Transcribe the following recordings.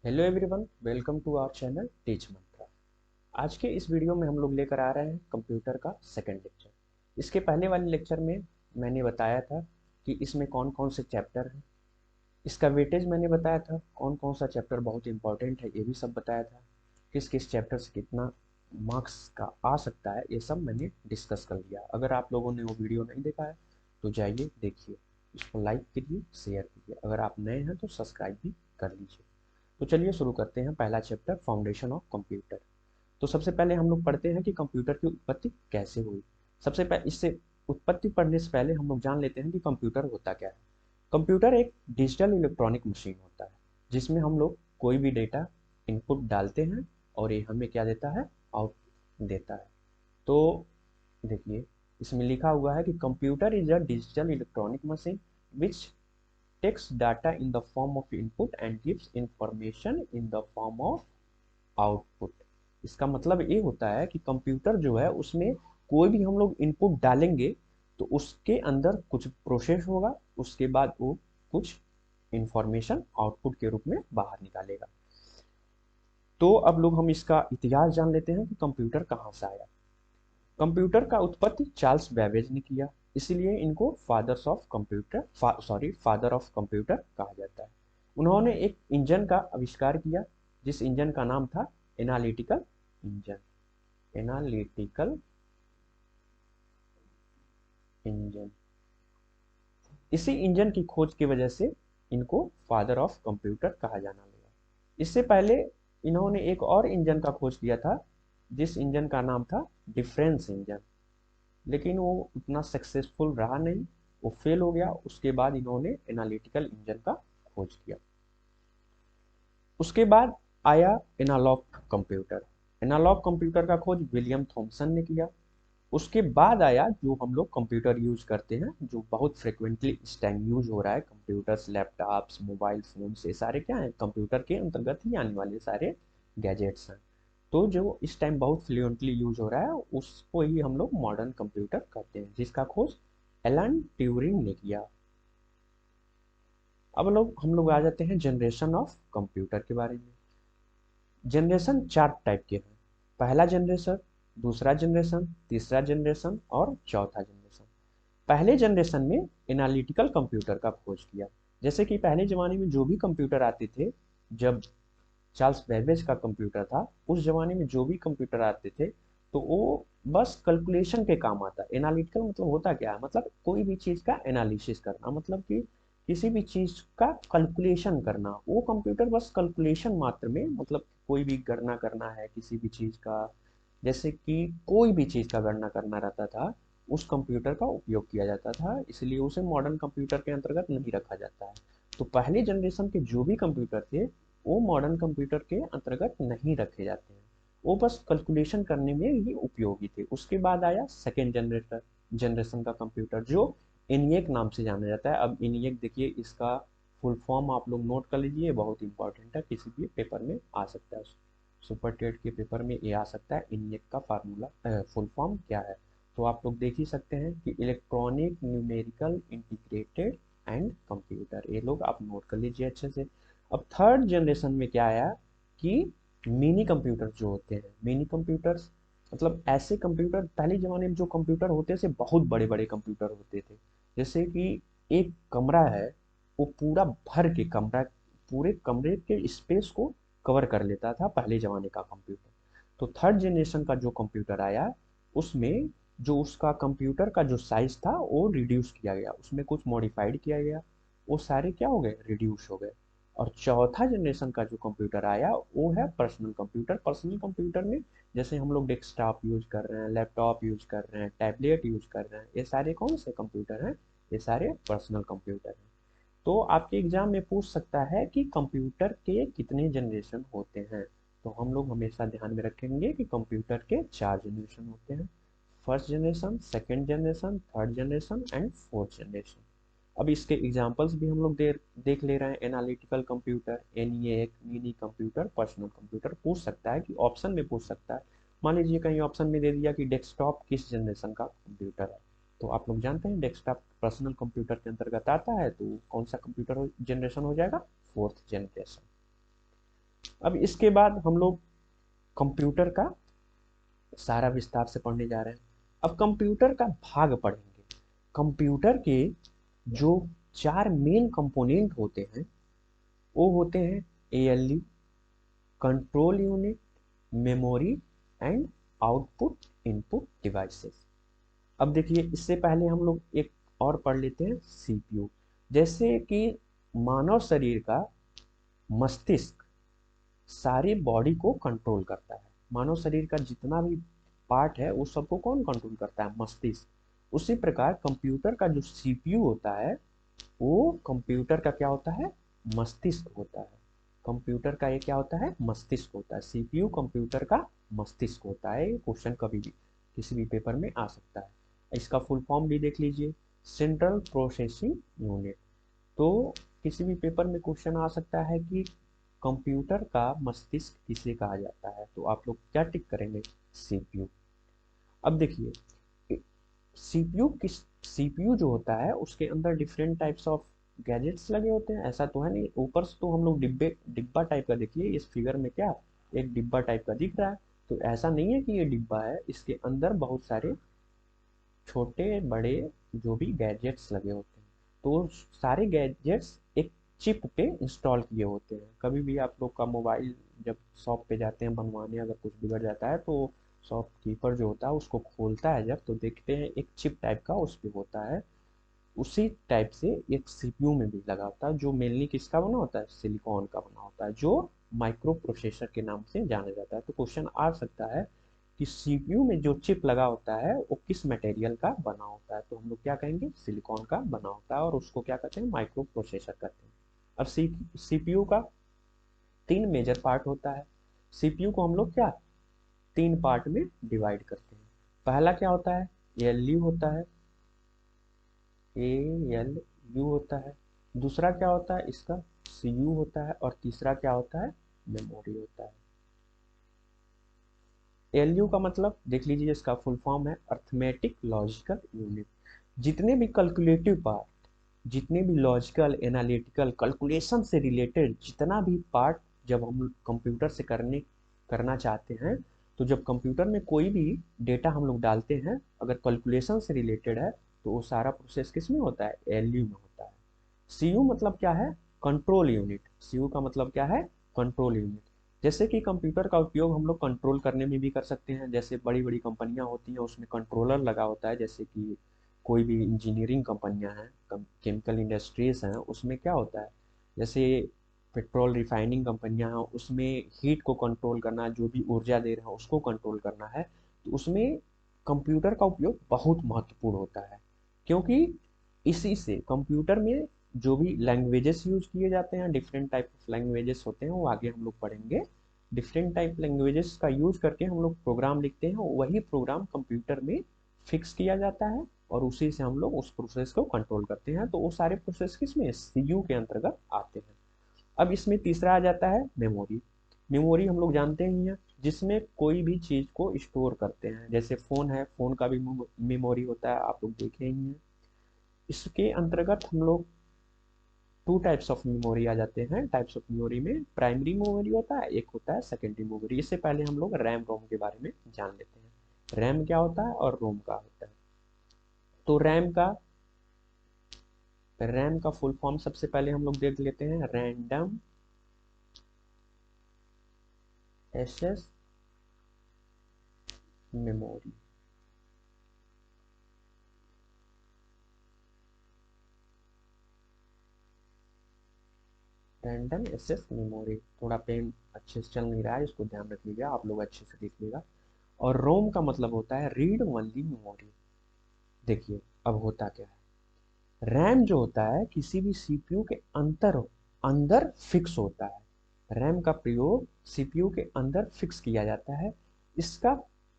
Hello everyone, welcome to our channel Teach Mantra. आज के इस वीडियो में हम लोग लेकर आ रहे हैं कंप्यूटर का सेकंड लेक्चर। इसके पहले वाले लेक्चर में मैंने बताया था कि इसमें कौन कौन से चैप्टर हैं, इसका वेटेज मैंने बताया था, कौन कौन सा चैप्टर बहुत इंपॉर्टेंट है ये भी सब बताया था, किस किस चैप्टर से कितना मार्क्स का आ सकता है ये सब मैंने डिस्कस कर लिया। अगर आप लोगों ने वो वीडियो नहीं देखा है तो जाइए देखिए, इसको लाइक कीजिए, शेयर कीजिए। अगर आप नए हैं तो सब्सक्राइब भी कर लीजिए। तो चलिए शुरू करते हैं। पहला चैप्टर फाउंडेशन ऑफ कंप्यूटर। तो सबसे पहले हम लोग पढ़ते हैं कि कंप्यूटर की उत्पत्ति कैसे हुई। सबसे पहले इससे उत्पत्ति पढ़ने से पहले हम लोग जान लेते हैं कि कंप्यूटर होता क्या है। कंप्यूटर एक डिजिटल इलेक्ट्रॉनिक मशीन होता है जिसमें हम लोग कोई भी डेटा इनपुट डालते हैं और ये हमें क्या देता है, आउटपुट देता है। तो देखिए, इसमें लिखा हुआ है कि computer is a digital electronic machine which takes data in the form of input and gives information in the form of output। इसका मतलब ये होता है कि कंप्यूटर जो है उसमें कोई भी हम लोग इनपुट डालेंगे तो उसके अंदर कुछ प्रोसेस होगा, उसके बाद वो कुछ इंफॉर्मेशन आउटपुट के रूप में बाहर निकालेगा। तो अब लोग हम इसका इतिहास जान लेते हैं कि कंप्यूटर कहाँ से आया। कंप्यूटर का उत्पत्ति चार्ल्स बैबेज ने किया, इसलिए इनको फादर ऑफ कंप्यूटर कहा जाता है। उन्होंने एक इंजन का आविष्कार किया जिस इंजन का नाम था एनालिटिकल इंजन। एनालिटिकल इंजन, इसी इंजन की खोज की वजह से इनको फादर ऑफ कंप्यूटर कहा जाना लगा। इससे पहले इन्होंने एक और इंजन का खोज किया था जिस इंजन का नाम था डिफरेंस इंजन, लेकिन वो उतना सक्सेसफुल रहा नहीं, वो फेल हो गया। उसके बाद इन्होंने एनालिटिकल इंजन का खोज किया। उसके बाद आया एनालॉग कंप्यूटर। एनालॉग कंप्यूटर का खोज विलियम थॉमसन ने किया। उसके बाद आया जो हम लोग कंप्यूटर यूज करते हैं, जो बहुत फ्रिक्वेंटली इस टाइम यूज हो रहा है, कंप्यूटर्स, लैपटॉप्स, मोबाइल फोन्स, ये सारे क्या है, कंप्यूटर के अंतर्गत ही आने वाले सारे गैजेट्स हैं। तो जो इस टाइम बहुत फ्लुएंटली यूज हो रहा है उसको ही हम लोग मॉडर्न कंप्यूटर कहते हैं, जिसका खोज एलन ट्यूरिंग ने किया। अब लोग हम लोग आ जाते हैं जनरेशन ऑफ कंप्यूटर के बारे में। जनरेशन चार टाइप के हैं। पहला जनरेशन, दूसरा जनरेशन, तीसरा जनरेशन और चौथा जनरेशन। पहले जनरेशन में एनालिटिकल कंप्यूटर का खोज किया। जैसे कि पहले जमाने में जो भी कंप्यूटर आते थे, जब चार्ल्स बेबेज का कंप्यूटर था, उस जमाने में जो भी कंप्यूटर आते थे तो वो बस कैलकुलेशन के काम आता है। एनालिटिकल मतलब होता क्या है, मतलब कोई भी चीज का एनालिसिस करना, मतलब कि किसी भी चीज का कैलकुलेशन करना। वो कंप्यूटर बस कैलकुलेशन मात्र में, मतलब कोई भी गणना करना है किसी भी चीज का, जैसे कि कोई भी चीज का गणना करना रहता था, उस कंप्यूटर का उपयोग किया जाता था, इसलिए उसे मॉडर्न कंप्यूटर के अंतर्गत नहीं रखा जाता है। तो पहले जनरेशन के जो भी कंप्यूटर थे वो मॉडर्न कंप्यूटर के अंतर्गत नहीं रखे जाते हैं, वो बस कैलकुलेशन करने में ही उपयोगी थे। उसके बाद आया सेकेंड जनरेशन का कंप्यूटर जो एनिएक नाम से जाना जाता है। अब एनिएक देखिए, इसका फुल फॉर्म आप लोग नोट कर लीजिए, बहुत इंपॉर्टेंट है, किसी भी पेपर में आ सकता है। सुपर टेट के पेपर में ये आ सकता है, एनिएक का फार्मूला फुल फॉर्म क्या है। तो आप लोग देख ही सकते हैं कि electronic numerical integrated and computer, ये लोग आप नोट कर लीजिए अच्छे से। अब थर्ड जनरेशन में क्या आया कि मिनी कंप्यूटर जो होते हैं, मिनी कंप्यूटर्स मतलब ऐसे कंप्यूटर, पहले जमाने में जो कंप्यूटर होते थे बहुत बड़े बड़े कंप्यूटर होते थे। जैसे कि एक कमरा है, वो पूरा भर के कमरा, पूरे कमरे के स्पेस को कवर कर लेता था पहले जमाने का कंप्यूटर। तो थर्ड जनरेशन का जो कंप्यूटर आया उसमें जो उसका कंप्यूटर का जो साइज था वो रिड्यूस किया गया, उसमें कुछ मॉडिफाइड किया गया, वो सारे क्या हो गए, रिड्यूस हो गए। और चौथा जनरेशन का जो कंप्यूटर आया वो है पर्सनल कंप्यूटर। पर्सनल कंप्यूटर में जैसे हम लोग डेस्कटॉप यूज कर रहे हैं, लैपटॉप यूज कर रहे हैं, टैबलेट यूज कर रहे हैं, ये सारे कौन से कंप्यूटर हैं, ये सारे पर्सनल कंप्यूटर हैं। तो आपके एग्जाम में पूछ सकता है कि कंप्यूटर के कितने जनरेशन होते हैं। तो हम लोग हमेशा ध्यान में रखेंगे कि कंप्यूटर के चार जनरेशन होते हैं। First generation, second generation, third generation and fourth generation. अब इसके एग्जांपल्स भी हम लोग देख ले रहे हैं। Analytical computer, ENIAC, mini computer, personal computer. पूछ सकता है कि ऑप्शन में पूछ सकता है, मान लीजिए कहीं ऑप्शन में दे दिया कि डेस्कटॉप किस जनरेशन का कंप्यूटर है, तो आप लोग जानते हैं डेस्कटॉप पर्सनल कंप्यूटर के अंतर्गत आता है, तो कौन सा कंप्यूटर जनरेशन हो जाएगा, फोर्थ जनरेशन। अब इसके बाद हम लोग कंप्यूटर का सारा विस्तार से पढ़ने जा रहे हैं। अब कंप्यूटर का भाग पढ़ेंगे। कंप्यूटर के जो 4 मेन कंपोनेंट होते हैं वो होते हैं ALU, control unit, memory and output input devices. अब देखिए, इससे पहले हम लोग एक और पढ़ लेते हैं सीपीयू। जैसे कि मानव शरीर का मस्तिष्क सारी बॉडी को कंट्रोल करता है। मानव शरीर का जितना भी पार्ट है उस सबको कौन कंट्रोल करता है? मस्तिष्क। उसी प्रकार कंप्यूटर का जो सीपीयू होता है वो कंप्यूटर का क्या होता है? मस्तिष्क होता है। कंप्यूटर का ये क्या होता है? मस्तिष्क होता है। सीपीयू कंप्यूटर का मस्तिष्क होता है। ये क्वेश्चन कभी भी किसी भी पेपर में आ सकता है। इसका फुल फॉर्म भी देख लीजिए, सेंट्रल प्रोसेसिंग यूनिट। तो किसी भी पेपर में क्वेश्चन आ सकता है कि कंप्यूटर का मस्तिष्क किसे कहा जाता है, तो आप लोग क्या टिक करेंगे? सीपीयू। अब देखिए, सीपीयू जो होता है उसके अंदर डिफरेंट टाइप्स ऑफ गैजेट्स लगे होते हैं। ऐसा तो है नहीं, ऊपर से तो हम लोग डिब्बा टाइप का, देखिए इस फिगर में क्या एक डिब्बा टाइप का दिख रहा है, तो ऐसा नहीं है कि ये डिब्बा है, इसके अंदर बहुत सारे छोटे बड़े जो भी गैजेट्स लगे होते हैं। तो सारे गैजेट्स एक चिप पे इंस्टॉल किए होते हैं। कभी भी आप लोग का मोबाइल जब शॉप पे जाते हैं बनवाने, अगर कुछ बिगड़ जाता है तो शॉपकीपर जो होता है उसको खोलता है जब, तो देखते हैं एक चिप टाइप का उस पे होता है। उसी टाइप से एक सीपीयू में भी लगा होता है, जो मेनली किसका बना होता है? सिलिकॉन का बना होता है, जो माइक्रो प्रोसेसर के नाम से जाना जाता है। तो क्वेश्चन आ सकता है कि सीपीयू में जो चिप लगा होता है वो किस मटेरियल का बना होता है? तो हम लोग क्या कहेंगे? सिलिकॉन का बना होता है, और उसको क्या कहते हैं? माइक्रो प्रोसेसर कहते हैं। अब सीपीयू का 3 मेजर पार्ट होता है। सीपीयू को हम लोग क्या 3 पार्ट में डिवाइड करते हैं। पहला क्या होता है? एएलयू होता है, एएलयू होता है। दूसरा क्या होता है इसका? सीयू होता है। और तीसरा क्या होता है? मेमोरी होता है। एएलयू का मतलब देख लीजिए, इसका फुल फॉर्म है अर्थमेटिक लॉजिकल यूनिट। जितने भी कैलकुलेटिव पार्ट, जितने भी लॉजिकल एनालिटिकल कैलकुलेशन से रिलेटेड जितना भी पार्ट जब हम कंप्यूटर से करना चाहते हैं, तो जब कंप्यूटर में कोई भी डेटा हम लोग डालते हैं, अगर कैलकुलेशन से रिलेटेड है, तो वो सारा प्रोसेस किस में होता है? एएलयू में होता है। सीयू मतलब क्या है? Control unit. सीयू का मतलब क्या है? Control unit. जैसे कि कंप्यूटर का उपयोग हम लोग कंट्रोल करने में भी कर सकते हैं। जैसे बड़ी बड़ी कंपनियां होती हैं उसमें कंट्रोलर लगा होता है। जैसे कि कोई भी इंजीनियरिंग कंपनियां हैं, केमिकल इंडस्ट्रीज हैं, उसमें क्या होता है? जैसे पेट्रोल रिफाइनिंग कंपनियां हैं, उसमें हीट को कंट्रोल करना, जो भी ऊर्जा दे रहे हैं उसको कंट्रोल करना है, तो उसमें कंप्यूटर का उपयोग बहुत महत्वपूर्ण होता है। क्योंकि इसी से कंप्यूटर में जो भी लैंग्वेजेस यूज किए जाते हैं, डिफरेंट टाइप ऑफ लैंग्वेजेस होते हैं, वो आगे हम लोग पढ़ेंगे। डिफरेंट टाइप लैंग्वेजेस का यूज करके हम लोग प्रोग्राम लिखते हैं, वही प्रोग्राम कंप्यूटर में फिक्स किया जाता है, और उसी से हम लोग उस प्रोसेस को कंट्रोल करते हैं। तो वो सारे प्रोसेस किसमें? सीयू के अंतर्गत आते हैं। अब इसमें तीसरा आ जाता है मेमोरी। मेमोरी हम लोग जानते ही हैं, जिसमें कोई भी चीज को स्टोर करते हैं। जैसे फोन है, फोन का भी मेमोरी होता है, आप लोग देखे ही हैं। इसके अंतर्गत हम लोग 2 टाइप्स ऑफ मेमोरी आ जाते हैं। टाइप्स ऑफ मेमोरी में प्राइमरी मेमोरी होता है, एक होता है सेकेंडरी मेमोरी। इससे पहले हम लोग रैम रोम के बारे में जान लेते हैं। रैम क्या होता है और रोम क्या होता है? तो रैम का फुल फॉर्म सबसे पहले हम लोग देख लेते हैं, random access memory. Random access memory, थोड़ा पेन अच्छे से चल नहीं रहा है, इसको ध्यान रख लीजिएगा, आप लोग अच्छे से देख लीजिएगा। और रोम का मतलब होता है रीड ओनली मेमोरी। देखिए अब होता क्या है, रैम जो होता है किसी भी सीपीयू के अंदर फिक्स होता है। रैम का प्रयोग सीपीयू के अंदर फिक्स किया जाता है। इसका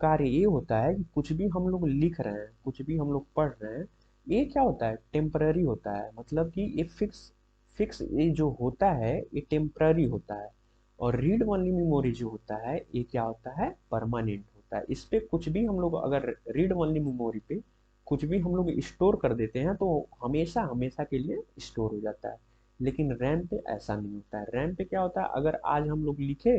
कार्य ये होता है कि कुछ भी हम लोग लिख रहे हैं, कुछ भी हम लोग पढ़ रहे हैं, ये क्या होता है? टेम्पररी होता है। मतलब कि ये फिक्स फिक्स ये जो होता है ये टेम्पररी होता है। और रीड ओनली मेमोरी जो होता है ये क्या होता है? परमानेंट होता है। इस पे कुछ भी हम लोग अगर रीड ओनली मेमोरी पे कुछ भी हम लोग स्टोर कर देते हैं तो हमेशा हमेशा के लिए स्टोर हो जाता है। लेकिन रैम पे ऐसा नहीं होता है। रैम पे क्या होता है, अगर आज हम लोग लिखे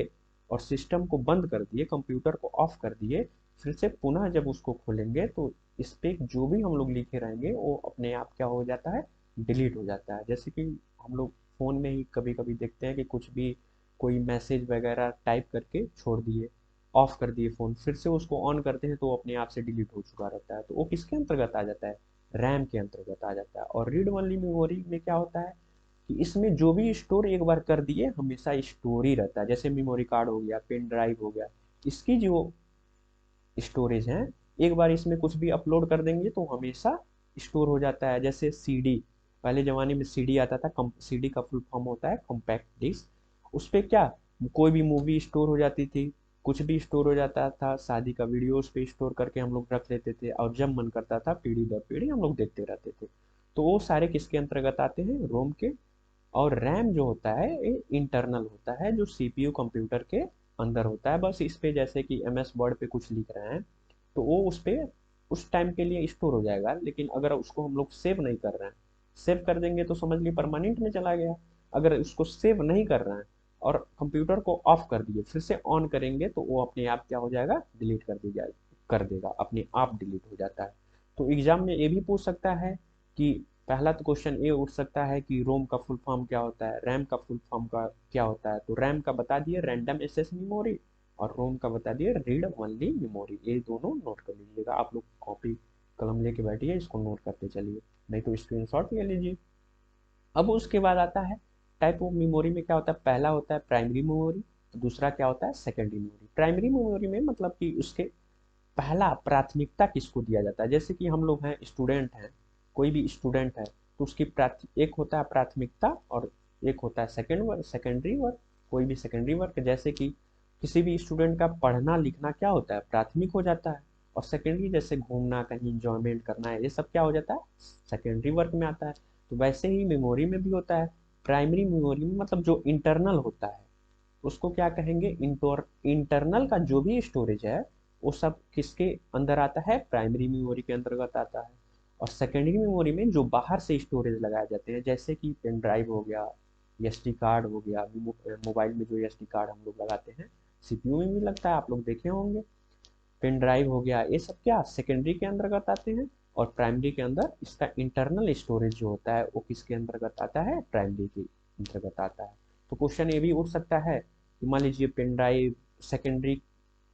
और सिस्टम को बंद कर दिए, कंप्यूटर को ऑफ कर दिए, फिर से पुनः जब उसको खोलेंगे तो इस पे जो भी हम लोग लिखे रहेंगे वो अपने आप क्या हो जाता है, डिलीट हो जाता है। जैसे कि हम लोग फ़ोन में ही कभी कभी देखते हैं कि कुछ भी कोई मैसेज वगैरह टाइप करके छोड़ दिए, ऑफ कर दिए फ़ोन, फिर से उसको ऑन करते हैं तो वो अपने आप से डिलीट हो चुका रहता है। तो वो किसके अंतर्गत आ जाता है, रैम के अंतर्गत आ जाता है। और रीड ओनली मेमोरी में क्या होता है कि इसमें जो भी स्टोर एक बार कर दिए हमेशा स्टोर ही रहता है। जैसे मेमोरी कार्ड हो गया, पेन ड्राइव हो गया, इसकी जो स्टोरेज है, एक बार इसमें कुछ भी अपलोड कर देंगे तो हमेशा स्टोर हो जाता है। जैसे सीडी, पहले ज़माने में सीडी आता था, सीडी का फुल फॉर्म होता है कॉम्पैक्ट डिस्क। उस पर क्या, कोई भी मूवी स्टोर हो जाती थी, कुछ भी स्टोर हो जाता था, शादी का वीडियो उस पर स्टोर करके हम लोग रख लेते थे, और जब मन करता था पीढ़ी दर पीढ़ी हम लोग देखते रहते थे। तो वो सारे किसके अंतर्गत आते हैं, रोम के। और रैम जो होता है ये इंटरनल होता है, जो सीपीयू कंप्यूटर के अंदर होता है। बस इस पे जैसे कि एम एस वर्ड पे कुछ लिख रहे हैं तो वो उस पे उस टाइम के लिए स्टोर हो जाएगा। लेकिन अगर उसको हम लोग सेव नहीं कर रहे हैं, सेव कर देंगे तो समझ लीजिए परमानेंट में चला गया। अगर उसको सेव नहीं कर रहे हैं और कंप्यूटर को ऑफ कर दिए, फिर से ऑन करेंगे तो वो अपने आप क्या हो जाएगा, डिलीट कर दी जाए, कर देगा, अपने आप डिलीट हो जाता है। तो एग्जाम में ये भी पूछ सकता है कि पहला तो क्वेश्चन ये उठ सकता है कि रोम का फुल फॉर्म क्या होता है, रैम का फुल फॉर्म का क्या होता है। तो रैम का बता दिए रैंडम एक्सेस मेमोरी, और रोम का बता दिए रीड ओनली मेमोरी। ये दोनों नोट कर लीजिएगा, आप लोग कॉपी कलम लेके बैठिए, इसको नोट करते चलिए, नहीं तो स्क्रीनशॉट ले लीजिए। अब उसके बाद आता है टाइप ऑफ मेमोरी में क्या होता है, पहला होता है प्राइमरी मेमोरी, दूसरा क्या होता है सेकेंडरी मेमोरी। प्राइमरी मेमोरी में मतलब कि उसके पहला प्राथमिकता किसको दिया जाता है। जैसे कि हम लोग हैं स्टूडेंट हैं, कोई भी स्टूडेंट है तो उसकी एक होता है प्राथमिकता और एक होता है सेकेंड वर्ग, सेकेंडरी वर्ग। कोई भी सेकेंडरी वर्ग, जैसे कि किसी भी स्टूडेंट का पढ़ना लिखना क्या होता है, प्राथमिक हो जाता है। और सेकेंडरी जैसे घूमना, कहीं इंजॉयमेंट करना है, ये सब क्या हो जाता है, सेकेंडरी वर्ग में आता है। तो वैसे ही मेमोरी में भी होता है। प्राइमरी मेमोरी में मतलब जो इंटरनल होता है उसको क्या कहेंगे, इंटरनल का जो भी स्टोरेज है वो सब किसके अंदर आता है, प्राइमरी मेमोरी के अंतर्गत आता है। और सेकेंडरी मेमोरी में जो बाहर से स्टोरेज लगाए जाते हैं, जैसे कि पेन ड्राइव हो गया, एसडी कार्ड हो गया, मोबाइल में जो एसडी कार्ड हम लोग लगाते हैं, सीपीयू में भी लगता है, आप लोग देखे होंगे। पेन ड्राइव हो गया, ये सब क्या सेकेंडरी के अंतर्गत आते हैं। और प्राइमरी के अंदर इसका इंटरनल स्टोरेज जो होता है वो किसके अंतर्गत आता है, प्राइमरी के अंतर्गत आता है। तो क्वेश्चन ये भी उठ सकता है कि मान लीजिए पेन ड्राइव सेकेंडरी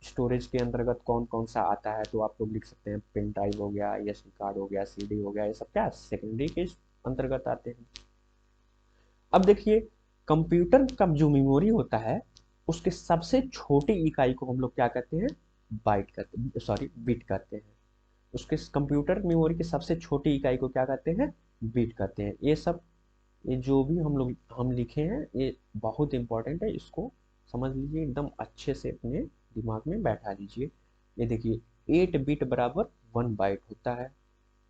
स्टोरेज के अंतर्गत कौन कौन सा आता है, तो आप लोग लिख सकते हैं पेन ड्राइव हो गया, एसडी कार्ड हो गया, सीडी हो गया, ये सब क्या सेकेंडरी के अंतर्गत आते हैं। अब देखिए कंप्यूटर का जो मेमोरी होता है उसके सबसे छोटी इकाई को हम लोग क्या कहते हैं, बाइट कहते हैं, सॉरी बिट कहते हैं। उसके कंप्यूटर मेमोरी की सबसे छोटी इकाई को क्या कहते हैं, बिट कहते हैं। ये सब, ये जो भी हम लिखे हैं ये बहुत इंपॉर्टेंट है, इसको समझ लीजिए, एकदम अच्छे से अपने दिमाग में बैठा लीजिए। ये देखिए 8 बिट बराबर 1 बाइट होता है,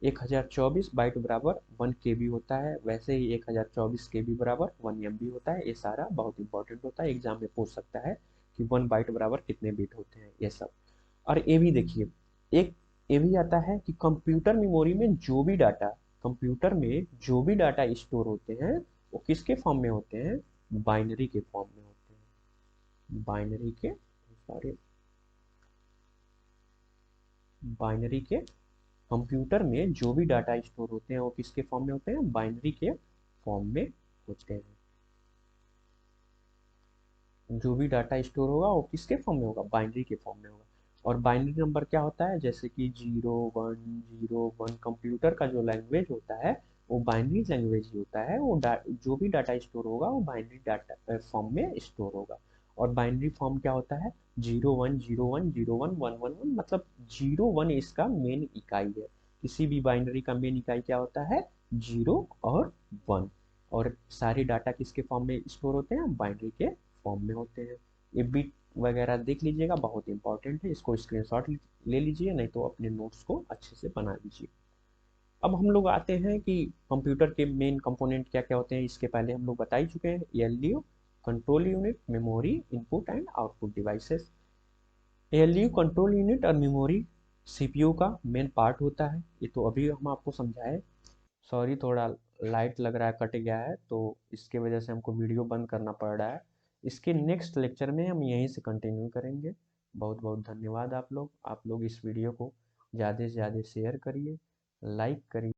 1024 बाइट बराबर 1 KB होता है, वैसे ही 1024 KB बराबर 1 MB होता है। ये सारा बहुत इंपॉर्टेंट होता है, एग्जाम में पूछ सकता है कि 1 बाइट बराबर कितने बिट होते हैं, ये सब। और ये भी देखिए, एक ये भी आता है कि कंप्यूटर मेमोरी में जो भी डाटा, कंप्यूटर में जो भी डाटा स्टोर होते हैं वो किसके फॉर्म में होते हैं, बाइनरी के फॉर्म में होते हैं। बाइनरी के, सॉरी, बाइनरी के, कंप्यूटर में जो भी डाटा स्टोर होते हैं वो किसके फॉर्म में होते हैं, बाइनरी के फॉर्म में होते हैं। जो भी डाटा स्टोर होगा वो किसके फॉर्म में होगा, बाइनरी के फॉर्म में होगा। और बाइनरी नंबर क्या होता है, जैसे कि 0 1 0 1, कंप्यूटर का जो लैंग्वेज होता है वो बाइनरी लैंग्वेज ही होता है। वो जो भी डाटा स्टोर होगा वो बाइनरी डाटा फॉर्म में स्टोर होगा। और बाइनरी फॉर्म क्या होता है, 0 1 0 1 0 1 1 1 1, मतलब 0 1 इसका मेन इकाई है। किसी भी बाइनरी का मेन इकाई क्या होता है, 0 और 1। और सारे डाटा किसके फॉर्म में स्टोर होते हैं, बाइनरी के फॉर्म में होते हैं। ये बिट वगैरह देख लीजिएगा, बहुत इंपॉर्टेंट है, इसको स्क्रीनशॉट ले लीजिए, नहीं तो अपने नोट्स को अच्छे से बना लीजिए। अब हम लोग आते हैं कि कंप्यूटर के मेन कंपोनेंट क्या क्या होते हैं। इसके पहले हम लोग बता ही चुके हैं, ALU, control unit, memory, input and output devices. ALU control unit और मेमोरी सीपीयू का मेन पार्ट होता है, ये तो अभी हम आपको समझाए। सॉरी, थोड़ा लाइट लग रहा है कट गया है, तो इसके वजह से हमको वीडियो बंद करना पड़ रहा है। इसके नेक्स्ट लेक्चर में हम यहीं से कंटिन्यू करेंगे। बहुत बहुत धन्यवाद आप लोग इस वीडियो को ज़्यादा से ज़्यादा शेयर करिए, लाइक करिए।